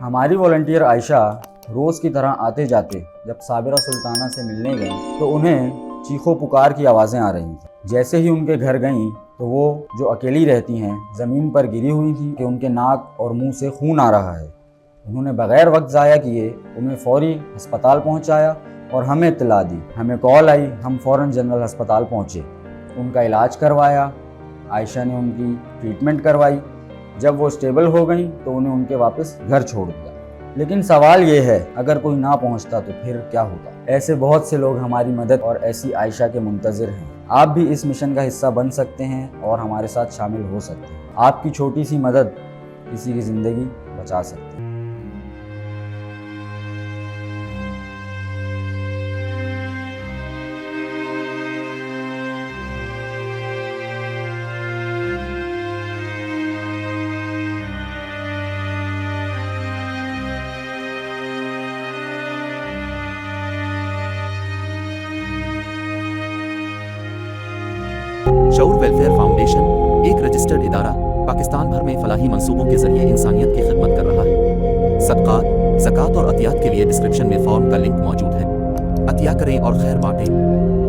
हमारी वॉलंटियर आयशा रोज़ की तरह आते जाते जब साबिरा सुल्ताना से मिलने गई तो उन्हें चीखो पुकार की आवाज़ें आ रही थीं। जैसे ही उनके घर गईं तो वो जो अकेली रहती हैं ज़मीन पर गिरी हुई थी कि उनके नाक और मुंह से खून आ रहा है। उन्होंने बग़ैर वक्त ज़ाया किए उन्हें फ़ौरी अस्पताल पहुंचाया और हमें इत्तला दी। हमें कॉल आई, हम फ़ौरन जनरल अस्पताल पहुंचे, उनका इलाज करवाया। आयशा ने उनकी ट्रीटमेंट करवाई। जब वो स्टेबल हो गई तो उन्हें उनके वापस घर छोड़ दिया। लेकिन सवाल ये है, अगर कोई ना पहुंचता तो फिर क्या होता? ऐसे बहुत से लोग हमारी मदद और ऐसी आयशा के मुंतज़िर हैं। आप भी इस मिशन का हिस्सा बन सकते हैं और हमारे साथ शामिल हो सकते हैं। आपकी छोटी सी मदद किसी की ज़िंदगी बचा सकती है। शऊर वेलफेयर फाउंडेशन एक रजिस्टर्ड इदारा पाकिस्तान भर में फलाही मंसूबों के जरिए इंसानियत की खिदमत कर रहा है। सदक़ात, ज़कात और अतियात के लिए डिस्क्रिप्शन में फॉर्म का लिंक मौजूद है। अतिया करें और खैर बांटें।